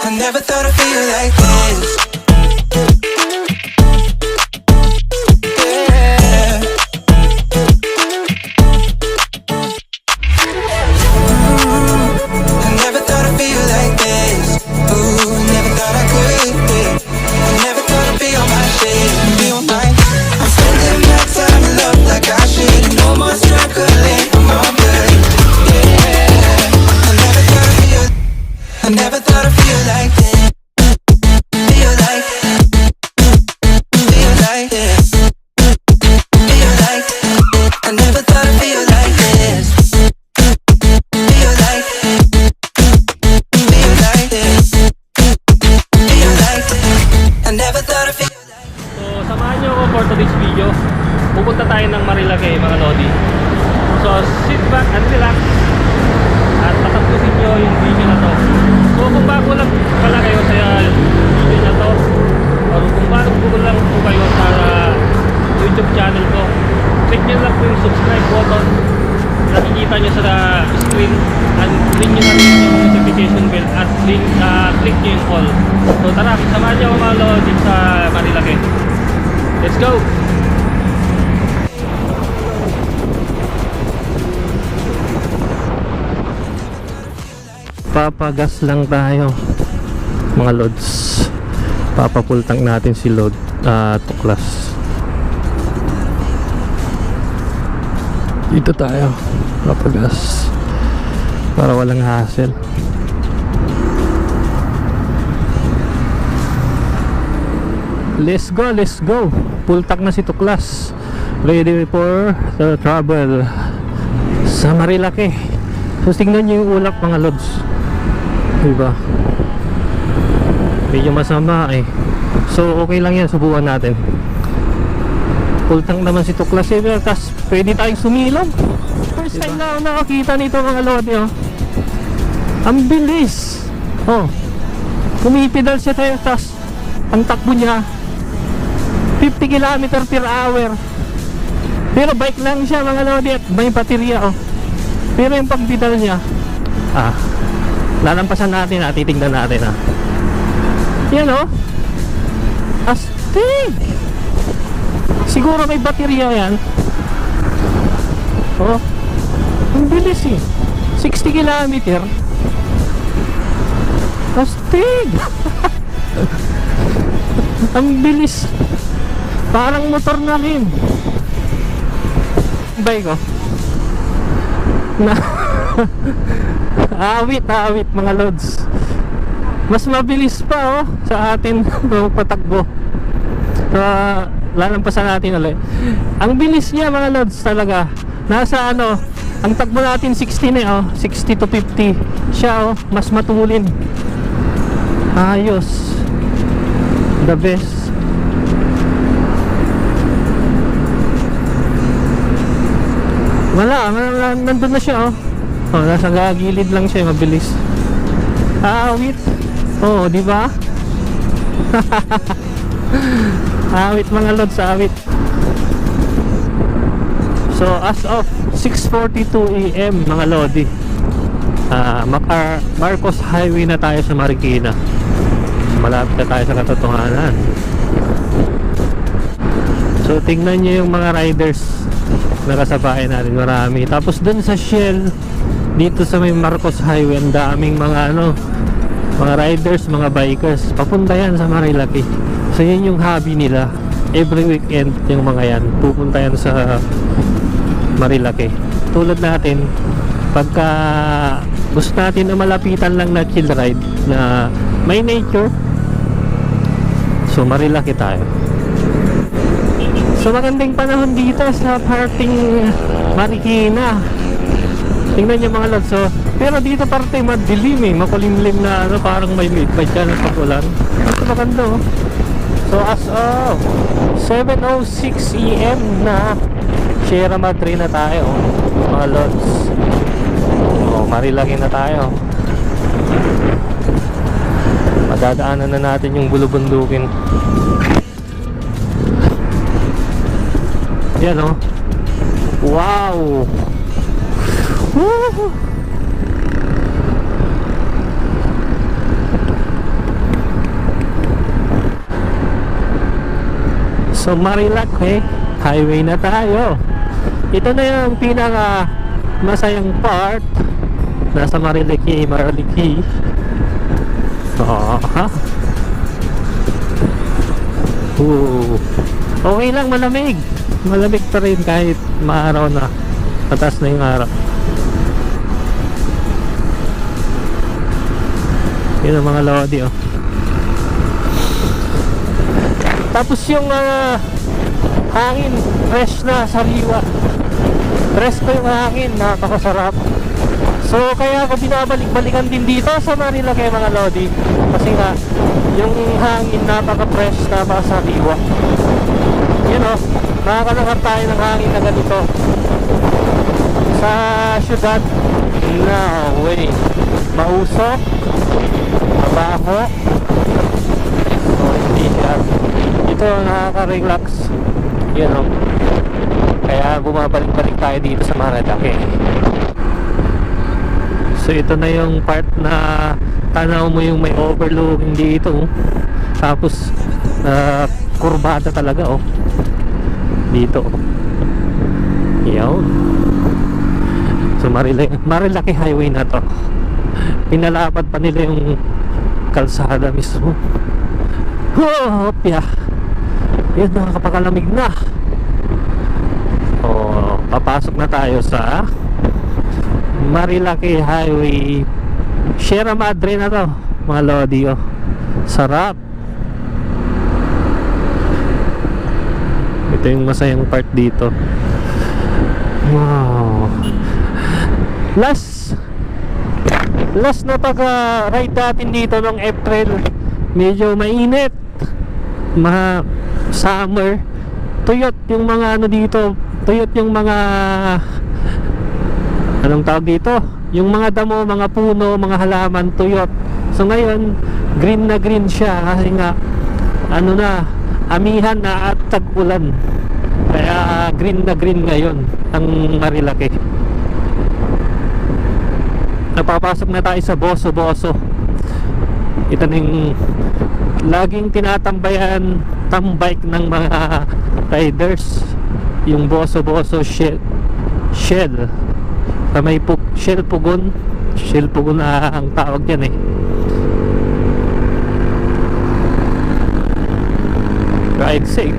I never thought I'd feel like this. Yeah. I never thought I'd feel like this. Ooh, never thought I could be. I never thought I'd be on my shit, be on my. I'm spending my time in love like I should. No more struggling, I'm all good. Yeah. I never thought I'd feel like this. Feel like this. Feel like I never thought I'd feel like this. Feel like this. Feel like I never thought I'd feel. So samahan nyo ako for today's video. Pupunta tayo ng Marilake mga lodi. So sit back and relax at patapusin nyo yung video na to. So kung bago lang pala kayo sa video na to, or kung bago lang po kayo sa YouTube channel ko, click nyo lang po yung subscribe button, nakikita nyo sa screen, and click nyo na rin yung notification bell at click nyo yung all. So tara, samahan nyo ako mga lodi sa Marilake. Let's go! Papagas lang tayo mga lods. Papapultang natin si load tuklas. Dito tayo papagas para walang hassle. Let's go, let's go. Pultak na si tuklas, ready for the travel sa Marilake. So tingnan nyo yung ulap mga lods, diba? Medyo masama eh. So okay lang yan, subukan natin. Pultang naman si tuklas eh, tas pwede tayong sumilong. First time na ako nakakita nito mga lodi oh. Ang bilis. Oh, pumipidal siya tayo, tas ang takbo niya 50 km per hour. Pero bike lang siya mga lodi at may baterya oh. Pero yung pagpidal niya, lalampasan natin, titignan natin yan oh, astig. Siguro may baterya yan. Oh, ang bilis eh, 60 km. Astig. Ang bilis, parang motor na rin. Bike oh na awit mga lods. Mas mabilis pa oh sa atin patakbo. Lalampasan natin ulit. Ang bilis niya mga lods talaga. Nasa ang takbo natin 60 na oh, 60 to 50. Siya oh, mas matulin. Ayos. The best. Wala, nandun na siya oh. Oh, nasa gilid lang siya, mabilis. Awit. Oh, di ba? Awit mga lods, awit. So as of 6:42 AM mga lodi, Marcos Highway na tayo sa Marikina. Malapit na tayo sa katotohanan. So tingnan nyo yung mga riders nakasabay natin, marami. Tapos dun sa Shell, dito sa may Marcos Highway, ang daming mga mga riders, mga bikers. Papunta yan sa Marilake. So yun yung hobby nila. Every weekend yung mga yan, pupunta yan sa Marilake. Tulad natin, pagka gusto natin na malapitan lang na chill ride na may nature, so Marilake tayo. So magandang panahon dito sa parting Marikina. Tingnan nyo mga lods. So, pero dito parte madilim eh, makulimlim na parang may dyan at pagulan. Ito maganda oh. So as of 7:06 AM na Sierra Madre na tayo mga lods. Oh, Marilake na tayo. Madadaanan na natin yung bulubundukin. Yan oh. Wow. Woo! So Marilake Highway na tayo. Ito na yung pinaka masayang part. Nasa Marilake. Ha? Okay lang, malamig. Malamig pa rin kahit maaraw na. Patas na yung araw. Yun ang mga lodi, oh. Tapos yung hangin, fresh na, sariwa. Fresco yung hangin, napakasarap. So kaya ako binabalik-balikan din dito sa Marilake mga lodi. Kasi nga, yung hangin napaka-fresh, napakasariwa. Yun o, nakakalangar tayo ng hangin na ganito sa syudad. No way. Mausok, mabaho. So hindi siya. Ito nakaka-relax. Yun o. Kaya bumabalik-balik tayo dito sa Marilake. So ito na yung part na tanaw mo yung may overlooking dito. Tapos kurbada talaga, oh. Dito. Yan. So Marilake Highway na to. Pinalapad pa nila yung kalsada mismo. Hopya. Yun, nakakapakalamig na. Oh, papasok na tayo sa Marilake Highway. Sierra Madre na to mga lodi, oh. Sarap. Ito yung masayang part dito. Wow. Last na pag-ride natin dito nung April, medyo mainit, summer. Tuyot yung mga ano dito, tuyot yung mga anong tawag dito, yung mga damo, mga puno, mga halaman, tuyot. So ngayon green na green siya kasi nga ano na, amihan na at tag-ulan. Kaya green na green ngayon ang Marilake. Napapasok na tayo sa Boso-Boso. Ito na yung laging tinatambayan, tambike ng mga riders, yung Boso-Boso Shell sa may Shell Pugon na ang tawag yan, eh. Ride safe.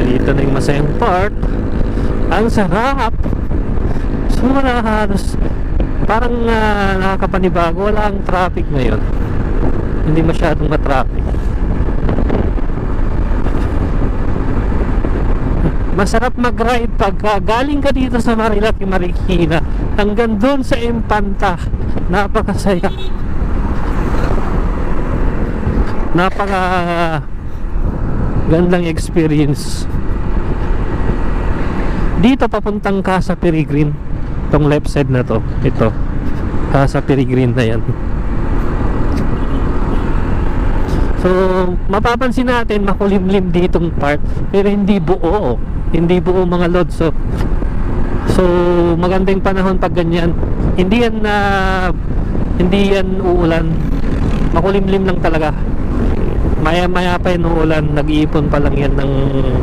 Dito na yung masayang part. Ang sarap. So halos parang nakakapanibago. Wala ang traffic ngayon. Hindi masyadong matraffic. Masarap mag-ride pag galing ka dito sa Marilake, Marikina hanggang doon sa Impanta. Napakasaya. Napaka gandang experience. Dito papuntang Casa Peregrine, tong left side na to, ito Casa Peregrine na yan. So mapapansin natin makulimlim ditong part, pero hindi buo mga lods. So magandang panahon pag ganyan. Hindi yan uulan, makulimlim lang talaga. Maya pa yung uulan, nag-iipon pa lang yan ng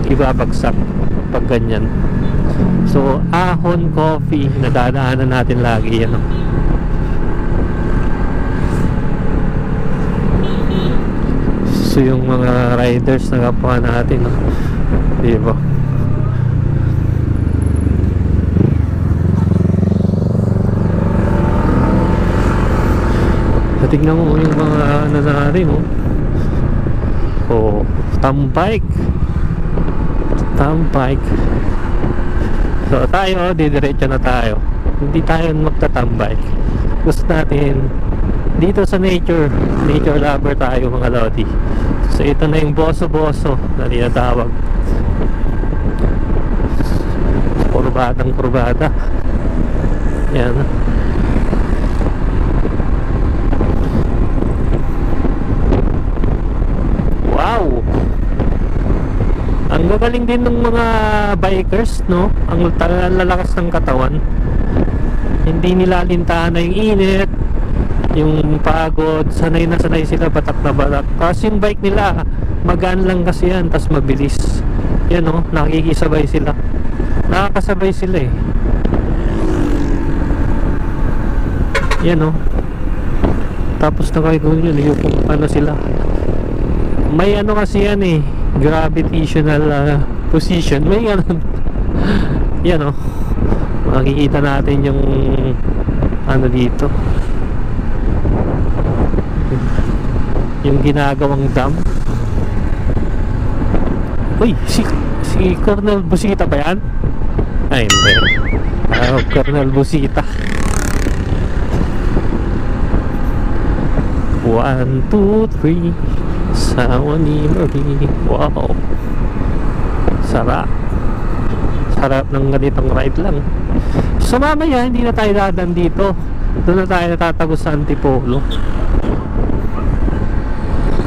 ibabagsak pag ganyan. So Ahon Coffee, nadadaanan natin lagi yan, oh. So yung mga riders na kapwa natin, oh. Diba? So tignan mo yung mga ano natin, oh. Oh, tambike. So tayo, didiretso na tayo. Hindi tayo magtatambike. Gusto natin dito sa nature lover tayo mga lodi. So ito na yung Boso-Boso na tinatawag. Kurbada. Yan. Wow! Ang gagaling din ng mga bikers, no? Ang lalakas ng katawan. Hindi nila lintaan na yung init. yung pagod, sanay na sanay sila, batak na batak. Kasi yung bike nila magaan lang kasi yan, tas mabilis. Yan o, nakikisabay sila, nakakasabay sila eh. Yan o, tapos nakikita yun yung ano sila, may ano kasi yan eh, gravitational position, may ganun. Yan o, makikita natin yung ano dito, yung ginagawang dam. Uy, si Colonel Busita ba yan? Ay hindi, Colonel Busita. 1, 2, 3 Sawa ni Marie. Wow, sarap, sarap ng ganitong ride lang. So mamaya hindi na tayo dadan dito, doon na tayo natatagos sa Antipolo.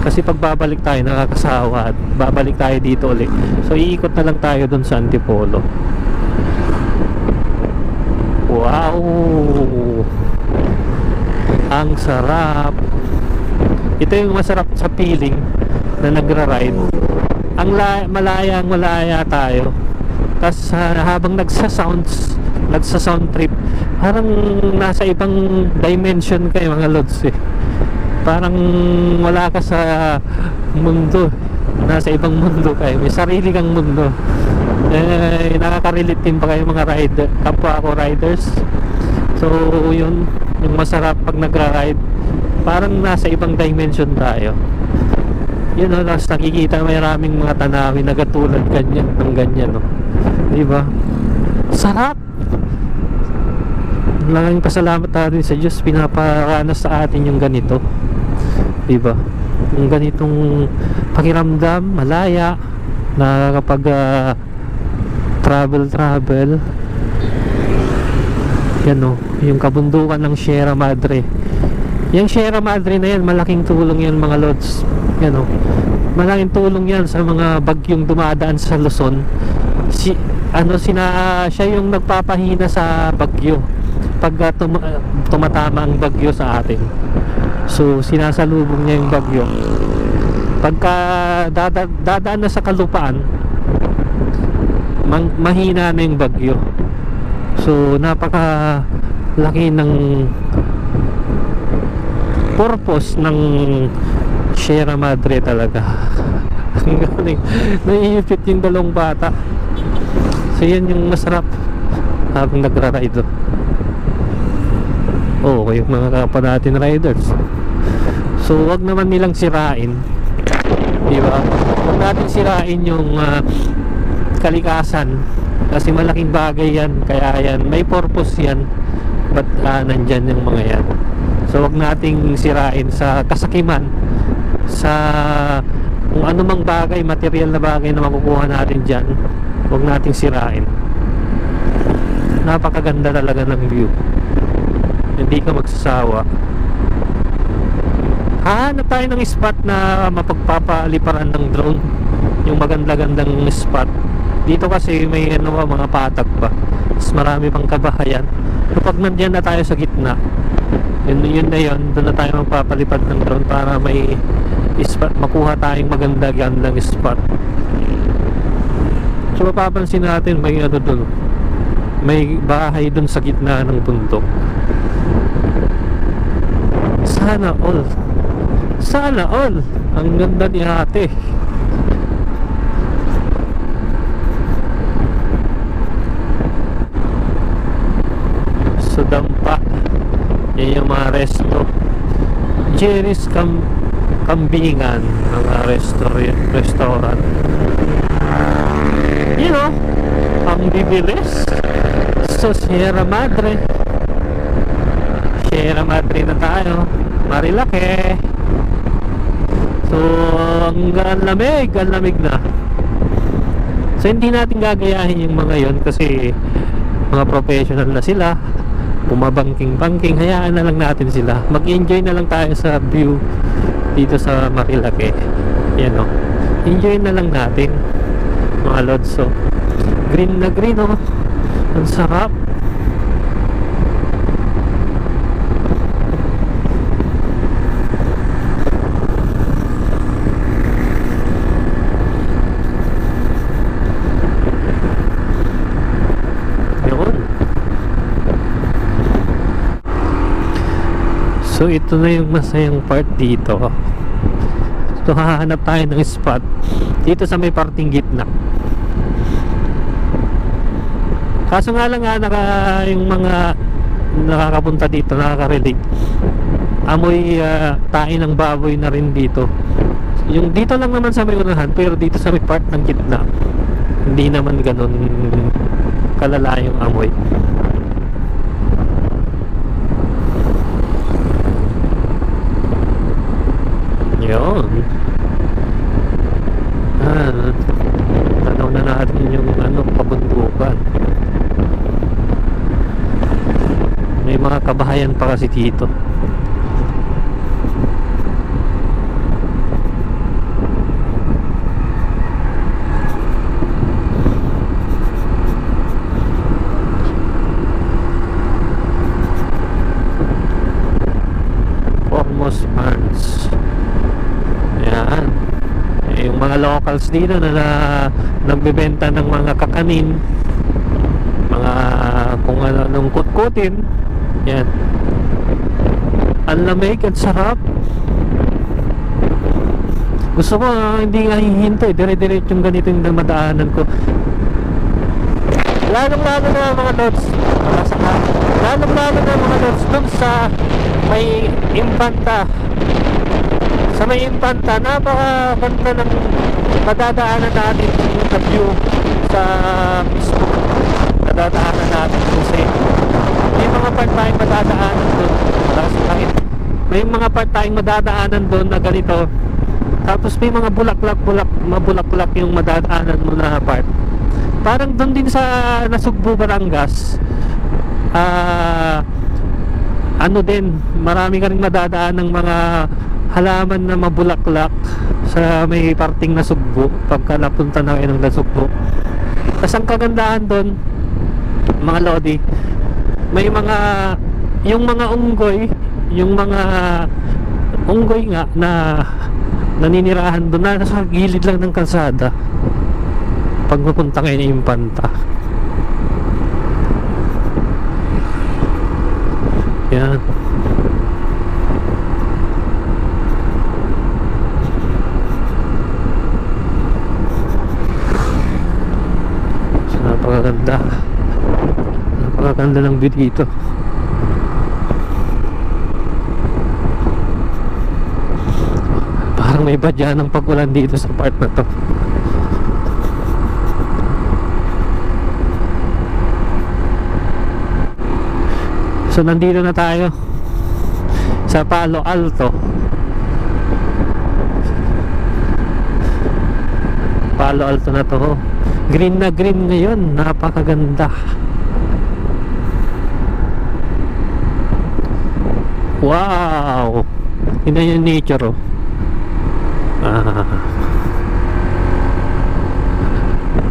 Kasi pag babalik tayo nakakasawa at babalik tayo dito ulit. So iikot na lang tayo doon sa Antipolo. Wow, ang sarap. Ito yung masarap sa feeling na nagra-ride. Ang malaya tayo. Tapos habang nagsa-sound trip, parang nasa ibang dimension kayo mga lods eh. Parang wala ka sa mundo, nasa ibang mundo kayo, may sarili kang mundo. Nakaka-relate din pa kayo mga rider, kapwa ako riders. So yun, yung masarap pag nagra-ride, parang nasa ibang dimension tayo. Yun o, tapos nakikita may maraming mga tanawin na katulad ganyan, ng ganyan o, diba? Sarap! Maraming pasalamat natin sa Diyos, pinaparanas sa atin yung ganito, diba? Yung ganitong pakiramdam, malaya, na kapag travel, yan o, yung kabundukan ng Sierra Madre. Yung Sierra Madre na yan, malaking tulong yan mga lods. Yan o, malaking tulong yan sa mga bagyong dumadaan sa Luzon. Siya yung nagpapahina sa bagyo pag tumatama ang bagyo sa atin. So sinasalubong niya yung bagyo. Pagka dadaan na sa kalupaan, mahina na yung bagyo. So napaka laki ng purpose ng Sierra Madre talaga. Ang galing, naiipit yung dalawang bata. So yan yung masarap habang nagra-ride. Okay, mga kapwa natin riders. So wag naman nilang sirain, diba? Wag natin sirain yung kalikasan, kasi malaking bagay yan. Kaya yan, may purpose yan. Ba't nandyan yung mga yan? So wag nating sirain sa kasakiman, sa kung anumang bagay, material na bagay na makukuha natin dyan. Wag nating sirain. Napakaganda talaga ng view, hindi ka magsasawa. Hanap tayo ng spot na mapagpapaliparan ng drone, yung maganda-gandang spot. Dito kasi may mga patag pa, mas marami pang kabahayan. Kapag nandyan na tayo sa gitna, yun na yun, doon na tayo magpapalipad ng drone para may spot, makuha tayong maganda-gandang spot. So mapapansin natin may doon, may bahay doon sa gitna ng bundok. Sana all, sana all. Ang ganda ni ate. So dampa, yan yung mga resto. Jerry's Kambingan, mga restaurant. You know, ang bibilis sa Sierra Madre. Sierra Madre na tayo, Marilake. So ang lamig na. So hindi natin gagayahin yung mga yon kasi mga professional na sila, bumabangking-bangking. Hayaan na lang natin sila, mag-enjoy na lang tayo sa view dito sa Marilake. Yan o, enjoy na lang natin mga lods. So green na green o, ang sarap. So ito na yung masayang part dito. So hahanap tayo ng spot dito sa may parting gitna. Kaso nga lang yung mga nakakapunta dito, nakaka-relate. Amoy tae ng baboy na rin dito. Yung dito lang naman sa may unahan, pero dito sa may part ng gitna, hindi naman ganun kalala yung amoy. Yun. Tanaw na natin yung pabundukan. May mga kabahayan pa kasi dito. Formos Farms. Ayan. Yung mga locals dito na nagbebenta ng mga kakanin, mga kung anong kutkutin. Yan. Ang lamig at sarap. Gusto ko hindi nga hihinto, dire-diretso yung ganito yung madaanan ko. Lalong-lalo na mga lods. Lalong-lalo na mga lods dun sa may Impanta. Sa may Impanta, napakaganda ng madadaanan natin yung view sa mismo. Madadaanan natin kasi may mga part tayong madadaanan doon. May mga part tayong madadaanan doon na ganito. Tapos may mga mabulaklak yung madadaanan mo na part. Parang doon din sa Nasugbu, Batangas. Din, marami ka rin madadaan ng mga halaman na mabulaklak sa may parting Nasugbu pagka napunta na kayo ng Nasugbu. Tapos ang kagandahan doon, mga lodi, may mga yung mga unggoy nga na naninirahan doon na sa gilid lang ng kalsada pag mapunta kayo ng Impanta. Yan. So, napakaganda ng view dito. Parang may badya ng pag-ulan dito sa part na to. So nandito na tayo sa Palo Alto. Palo Alto na to. Green na green ngayon, napakaganda. Wow! Yun yung nature, oh.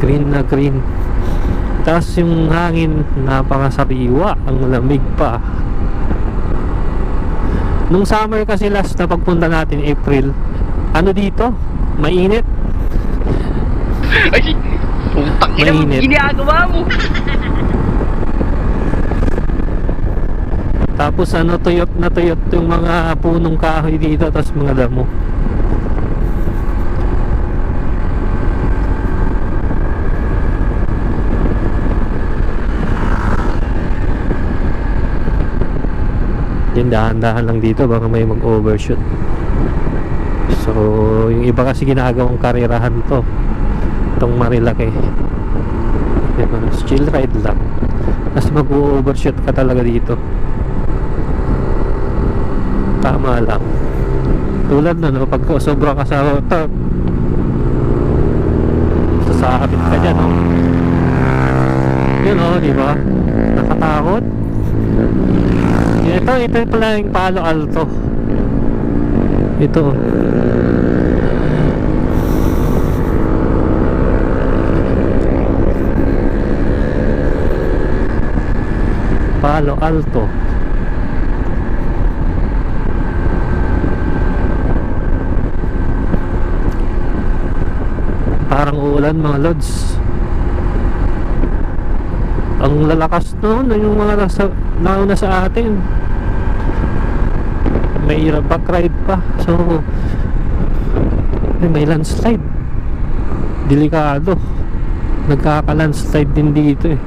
Green na green. Tapos yung hangin, napakasariwa, ang lamig pa. Nung summer kasi last na pagpunta natin, April, dito? Mainit. Ay! Putang ina mo, ginagawa mo! Tapos tuyot na tuyot yung mga punong kahoy dito, tapos mga damo. Yan, dahan-dahan lang dito, baka may mag-overshoot. So yung iba kasi ginagawang karirahan to, itong Marilaki. Chill ride lang, mas mag-overshoot ka talaga dito. Tama lang. Tulad na, no, pag sobra ka sa top, sasakabit ka dyan, no? Yun, oh, diba? Nakatakot. Ito pala yung Palo Alto. Ito. Palo Alto. Parang uulan, mga lods. Ang lalakas noon yung mga nauna sa atin. may back ride pa. So may landslide, delikado, nagkaka-landslide din dito eh.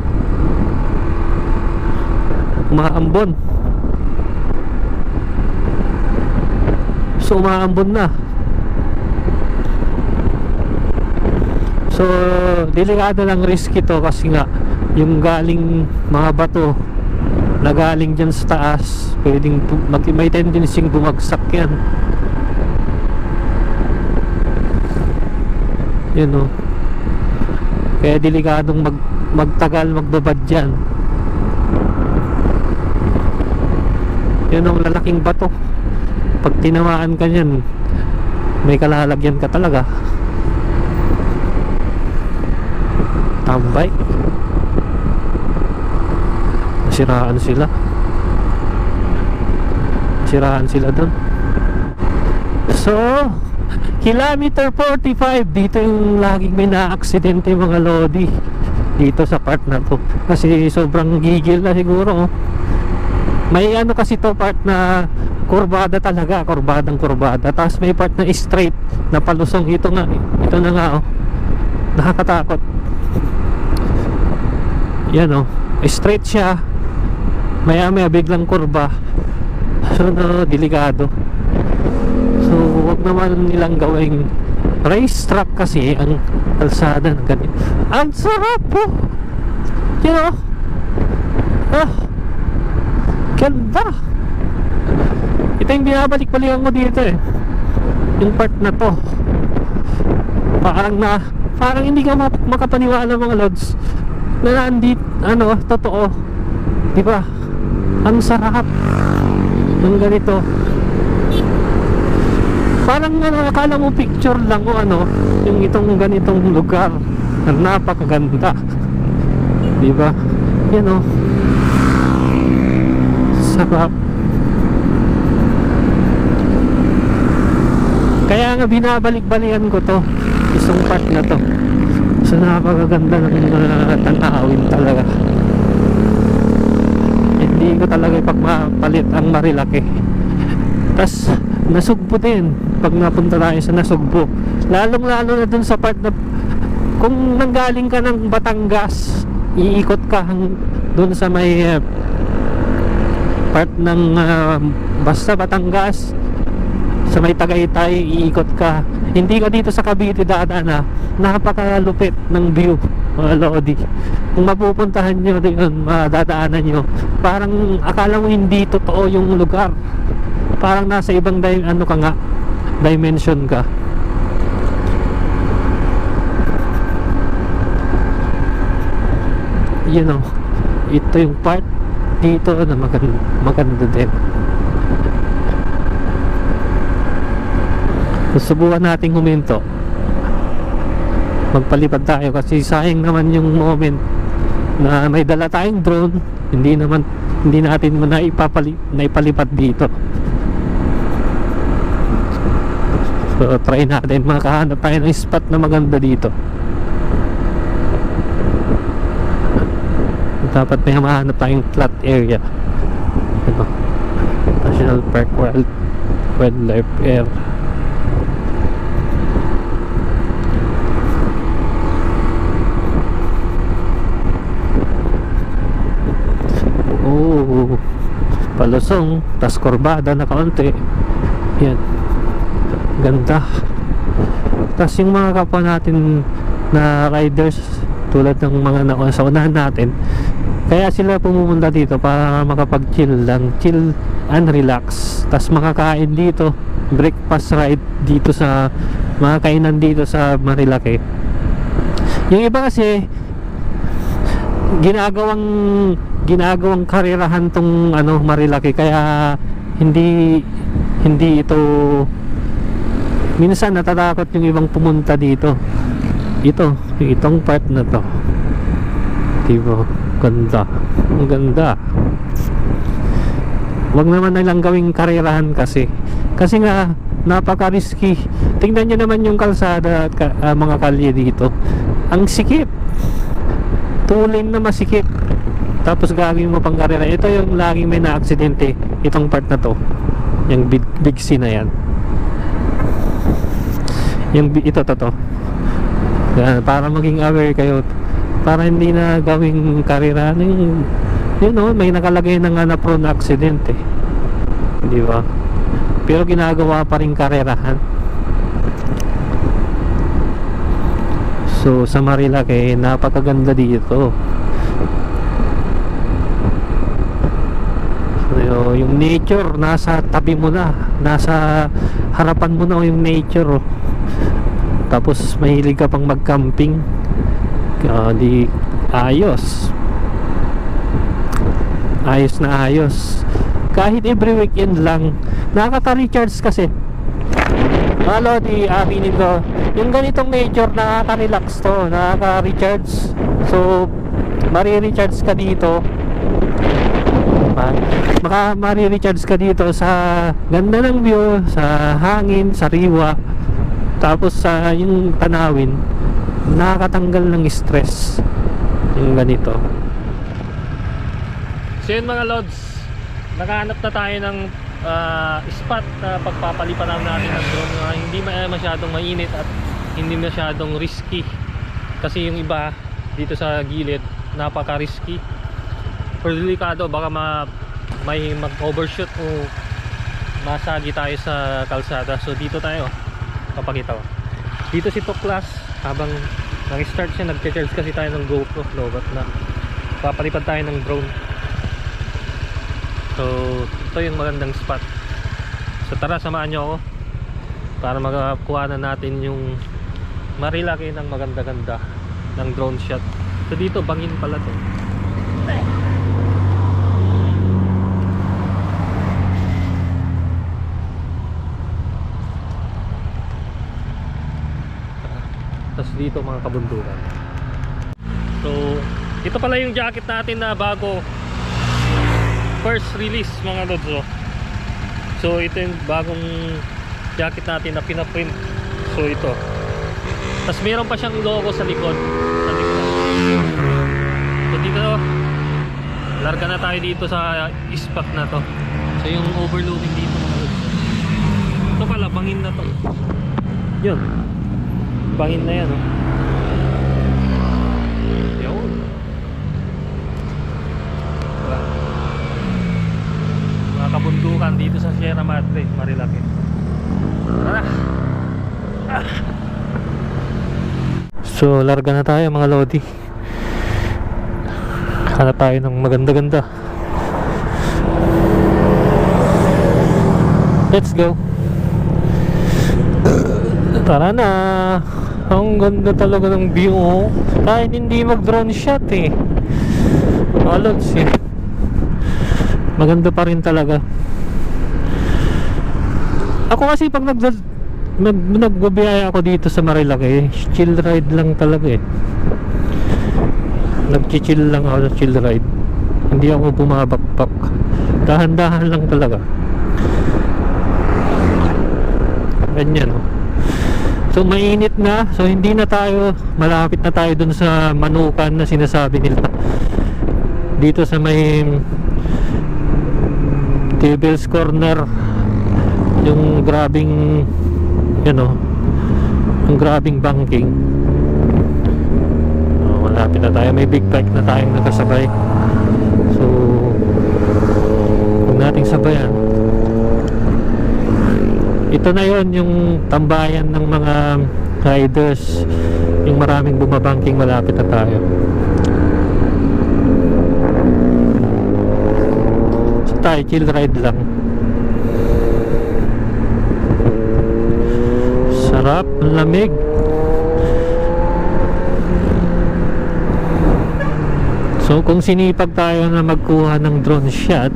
Umaambon. So umaambon na. So delikado lang, risky to kasi nga yung galing mga bato na galing dyan sa taas, pwedeng may tendency bumagsak yan. Yun o. Kaya delikadong magtagal magbabad dyan. Yun ang lalaking bato. Pag tinamaan ka nyan, may kalalagyan ka talaga. Tambay. Nasiraan sila dun. So kilometer 45, dito yung laging may na-aksidente mga lodi, dito sa part na to. Kasi sobrang gigil na siguro oh. May ano kasi to part na kurbada talaga, kurbada. Tapos may part na straight na palusong. Ito na nga oh, nakakatakot. Yan oh, straight siya, maya biglang kurba. So no, delikado. So wag naman nilang gawing racetrack kasi ang kalsada ng ganito. Ang sarap po, you know. Ganda. Ito yung binabalik-balikan ko dito eh, yung part na to. Parang hindi ka makapaniwala mga lods na nandito, ano, totoo, di ba? Ang sarap ng ganito. Parang ano, akala mo picture lang o ano, yung itong ganitong lugar na napakaganda, di ba? Yan o, sarap. Kaya nga binabalik-balikan ko to, isang part na to. So napakaganda ng tanawin talaga. Hindi ko talaga ipagpapalit ang Marilaki. Tas Nasugbo din pag napunta tayo sa Nasugbo, lalong lalo na dun sa part na kung nanggaling ka ng Batangas, iikot ka dun sa may part ng basta Batangas, sa may Tagaytay, iikot ka. Hindi ka dito sa Cavite dadaan. Napakalupit ng view mga lodi. Kung mapupuntahan nyo din, madadaanan nyo, parang akala mo hindi totoo yung lugar, parang nasa ibang dimension ka. You know, ito yung part dito na maganda din. Susubukan natin huminto, magpalipad tayo kasi sayang naman yung moment na may dala tayong drone, hindi natin naipalipad dito. So try natin, makahanap tayo ng spot na maganda dito. Dapat may mahanap tayong flat area. Ito, National Park Wildlife Area. Oh, palusong, tas kurbada na kaunti. Yan, ganda. Tas yung mga kapwa natin na riders, tulad ng mga sa unahan natin, kaya sila pumunta dito para makapag-chill lang, chill and relax. Tas makakain dito, breakfast ride dito sa mga kainan dito sa Marilaki. Yung iba kasi ginagawang karirahan tong Marilaki, kaya hindi ito, minsan natatakot yung ibang pumunta dito. Itong part na to, diba, ganda, ang ganda. Wag naman nilang gawing karirahan kasi nga napaka-risky. Tingnan nyo naman yung kalsada at mga kalye dito, ang sikip, tulin na masikip, Tapos gagawin mo pang karera. Ito yung laging may na-aksidente, itong part na to, yung big C na yan, yung ito to. Yan, para maging aware kayo, para hindi na gawing karera yung, you know, may nakalagay na nga na prone accident eh, di ba? Pero ginagawa pa rin karerahan. So sa Marilake, napakaganda dito. So, yung nature nasa tabi mo na, nasa harapan mo na yung nature. Tapos mahilig ka pang mag-camping, di ayos. Ayos na ayos. Kahit every weekend lang, nakaka-recharge kasi. Halo, di aminin ko, yung ganitong nature nakaka-relax to, nakaka-recharge. So mari-recharge ka dito, mari-recharge ka dito sa ganda ng view, sa hangin, sa riwa. Tapos sa yung tanawin, nakakatanggal ng stress yung ganito. So yun mga lods, nakahanap na tayo ng spot na pagpapalipan natin ng drone na hindi masyadong mainit at hindi masyadong risky. Kasi yung iba dito sa gilid, napaka-risky, delikado, baka may mag-overshoot o masagi tayo sa kalsada. So dito tayo, papakita ko. Dito si Tuklas, habang nag-start siya, nag-charge kasi tayo ng GoPro, lobat na papalipad tayo ng drone. So ito yung magandang spot. So tara, samahan nyo ako para magakuha na natin yung Marilake ng maganda-ganda ng drone shot. So dito, bangin pala to. Tapos dito mga kabundukan. So ito pala yung jacket natin na bago, first release mga lods, oh. So ito yung bagong jacket natin na pinaprint. So ito, tapos meron pa siyang logo sa likod, so dito, larga na tayo dito sa spot na to. So yung overlooking dito mga lods, ito pala bangin na to, yun, bangin na yan, oh. Yun. Mga kabundukan dito sa Sierra Madre, Marilake. Tara. So larga na tayo mga lodi. Hanap tayo ng maganda-ganda. Let's go. Tara na. Ang ganda talaga ng view, oh. Kahit hindi mag drone shot eh, mga lods eh, maganda pa rin talaga. Ako kasi pag nagbabiyaya ako dito sa Marilake, chill ride lang talaga eh. Nag-chill lang ako, chill ride. Hindi ako bumabakpak, dahan-dahan lang talaga. Ganyan, oh. So mainit na, so hindi na tayo, malapit na tayo dun sa Manukan na sinasabi nila. Dito sa may Devil's Corner, yung grabing, you know, yung grabing banking. Malapit na tayo, may big bike na tayong nakasabay. So huwag nating sabayan. Ito na yon, yung tambayan ng mga riders, yung maraming bumabangking, malapit na tayo. So tayo, chill ride lang. Sarap, lamig. So kung sinipag tayo na magkuha ng drone shot,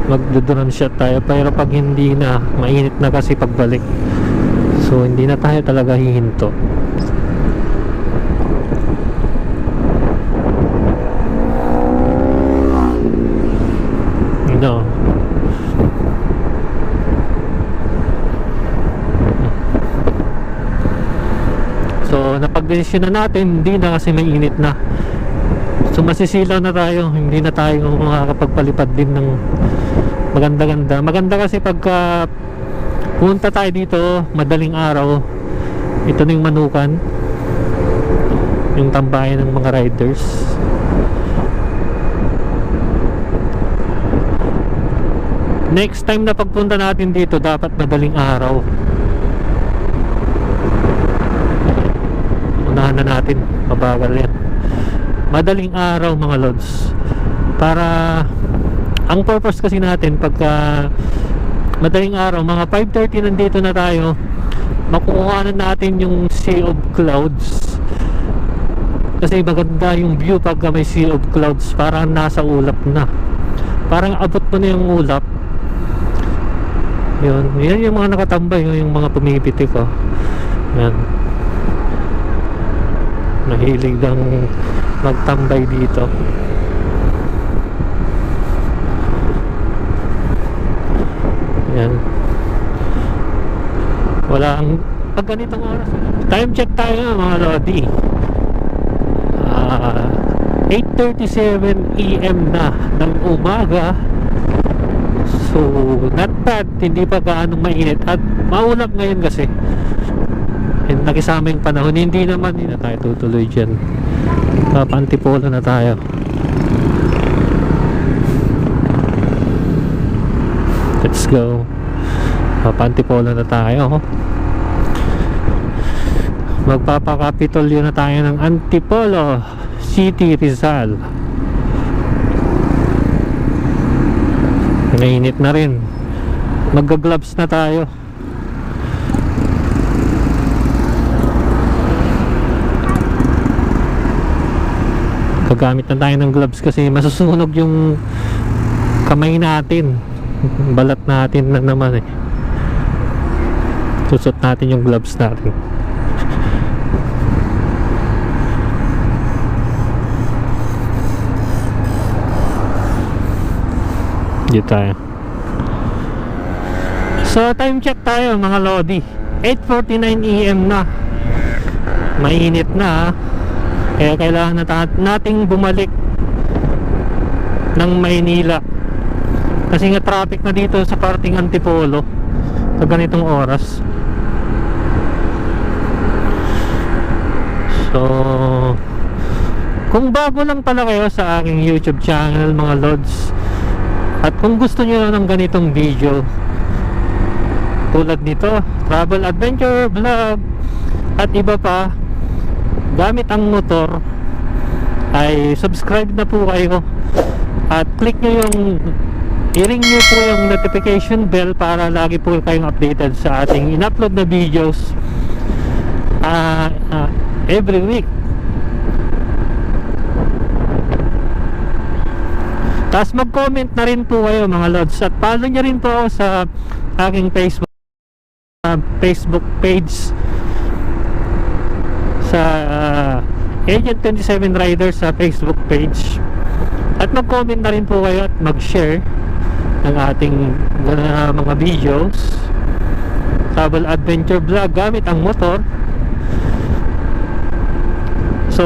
magdo-drone shot tayo, pero pag hindi na, mainit na kasi pagbalik, so hindi na tayo talaga hihinto. No. So napag-desisyon na natin, hindi na kasi mainit na. So masisilaw na tayo, hindi na tayo makakapagpalipad din ng maganda-ganda. Maganda kasi pagka punta tayo dito madaling araw, ito na yung Manukan, yung tambayan ng mga riders. Next time na pagpunta natin dito, dapat madaling araw. Unahan na natin, mabagal yan. Madaling araw mga lods. Para ang purpose kasi natin pagka madaling araw, mga 5:30 nandito na tayo, makukuha na natin yung sea of clouds. Kasi maganda yung view pagka may sea of clouds, parang nasa ulap na, parang abot mo na yung ulap. Yan yung mga nakatambay, yung mga pumipitik ko. Yan, mahilig lang magtambay dito. Yan, wala ang pag ganitong oras. Time check tayo mga lodi, 8:37 AM na ng umaga. So not bad, hindi pa gaano mainit at maulap ngayon kasi. And nakisama yung panahon, hindi naman na tayo tutuloy dyan. Antipolo na tayo. Let's go. Antipolo na tayo. Magpapakapitolyo na tayo ng Antipolo City, Rizal. Mainit na rin. Magga-gloves na tayo. Gagamit na tayo ng gloves kasi masusunog yung kamay natin. Balat natin na naman eh. Susot natin yung gloves natin. Dito tayo. So time check tayo mga lodi, 8:49 AM na. Mainit na, kaya kailangan nating bumalik ng Maynila kasi nga traffic na dito sa parting Antipolo sa ganitong oras. So kung bago lang pala kayo sa aking YouTube channel mga lods, at kung gusto nyo ng ganitong video tulad nito, travel adventure vlog at iba pa gamit ang motor, ay subscribe na po kayo at click nyo yung i-ring nyo po yung notification bell para lagi po kayong updated sa ating in-upload na videos every week. Tapos mag-comment na rin po kayo mga lods at follow nyo rin po ako sa aking Facebook page sa Agent 27 Riders sa Facebook page. At mag-comment na rin po kayo at mag-share ng ating mga videos, travel adventure vlog gamit ang motor. So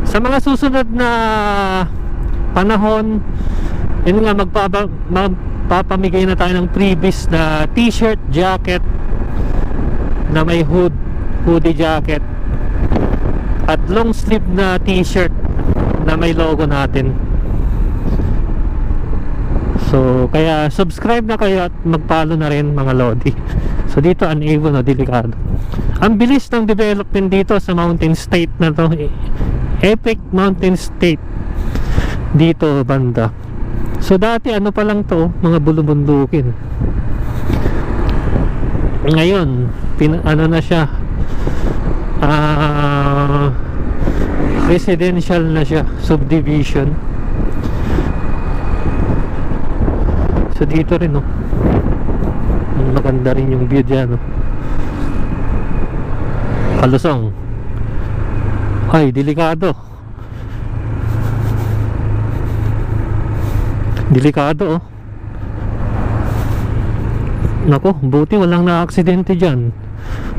sa mga susunod na panahon, yun nga, magpapamigay na tayo ng freebies na t-shirt, jacket na may hoodie jacket at long sleeve na t-shirt na may logo natin. So kaya subscribe na kayo at mag-follow na rin mga lodi. So dito unable na, delikado. Ang bilis ng development dito sa mountain state na to, Epic Mountain State dito banda. So dati ano pa lang to, mga bulubundukin. Ngayon ano na siya, residential na siya, subdivision. So dito rin maganda rin yung view dyan Kalusong. Ay, delikado. Delikado Nako, buti walang na-aksidente dyan.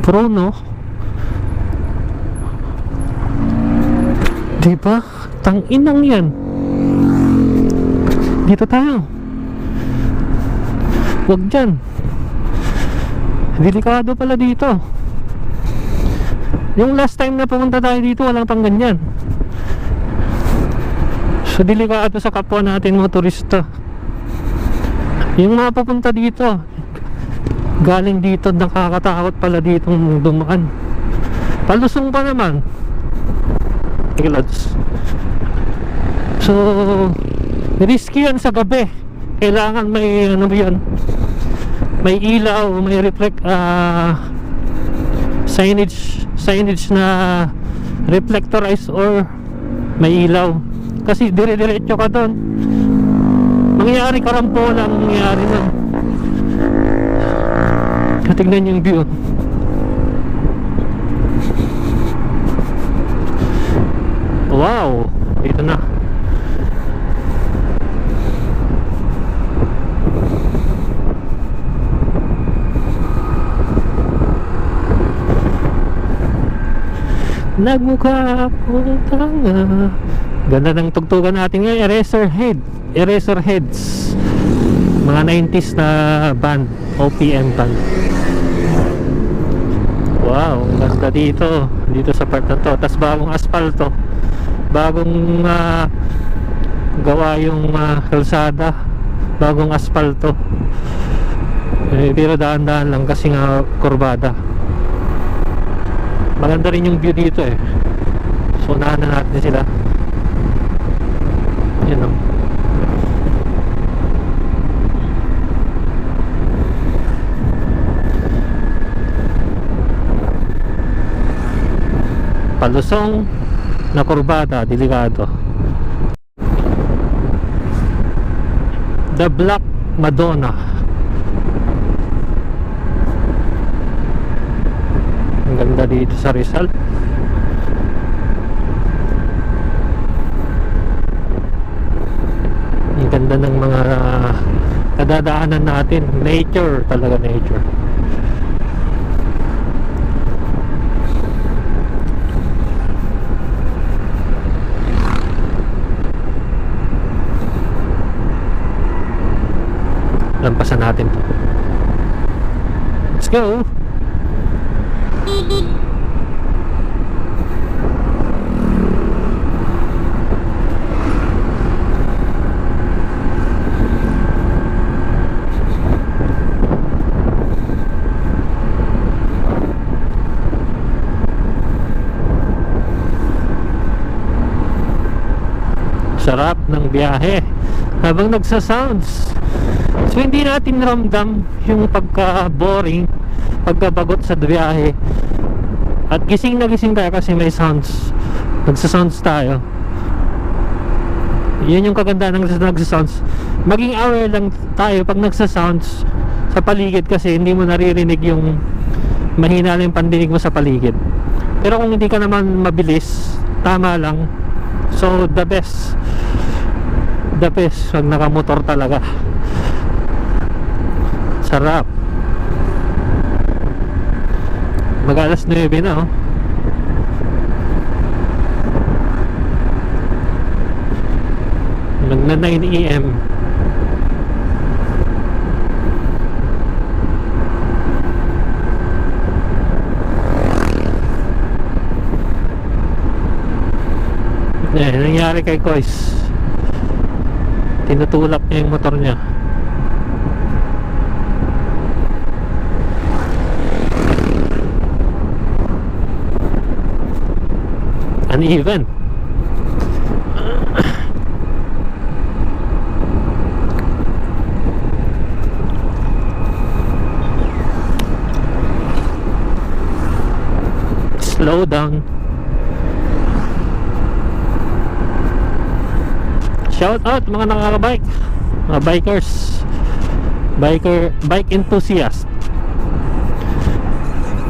Pro, no? Diba? Tang-inang yan. Dito tayo. Huwag dyan. Delikado pala dito. Yung last time na pumunta tayo dito, walang pang ganyan. So delikado sa kapwa natin mga turista. Yung mga papunta dito, galing dito, nakakatakot pala ditong dumaan. Palusong pa naman. Kilads. So risky yan sa gabi. Kailangan may ano yan, may ilaw, may signage na reflectorized or may ilaw. Kasi dire-diretso ka doon, mangyayari karampola, mangyayari nun. Tingnan yung view. Wow, ito na. Nagmukha akong tanga. Ganda ng tugtugan natin ngayon. Eraserheads, mga 90s na band, OPM band. Wow, ganda dito sa part na to. Tas bagong asfalto, bagong gawa yung kalsada, bagong asfalto. Pero daan-daan lang kasi nga kurbada. Maganda rin yung view dito eh. So unahan na natin sila. Yan o. Palusong na kurbada, delikado. The Black Madonna. Ang ganda dito sa Rizal. Ang ganda ng mga kadadaanan natin. Nature, talaga nature. Lampasan natin to. Let's go. Sarap ng biyahe habang nagsa-sounds. So hindi natin ramdam yung pagka-boring, pagkabagot sa biyahe. At gising na gising tayo kasi may sounds. Nagsa-sounds tayo. Yan yung kagandahan ng nagsa-sounds. Maging aware lang tayo pag nagsa-sounds sa paligid kasi hindi mo naririnig yung mahina lang yung pandinig mo sa paligid. Pero kung hindi ka naman mabilis, tama lang. So the best pag nakamotor talaga. Sarap. Mag-alas 9 na oh. Magna 9 AM. Nangyari kay Kois, tinutulak niya yung motor niya. Uneven. Slow down. Shout out mga nakakabike, mga bikers, bike enthusiast.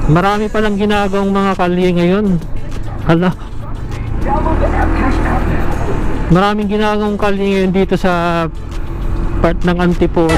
Marami palang ginagawang mga kalye ngayon. Hala, maraming ginagawang kalye ngayon dito sa part ng Antipolo.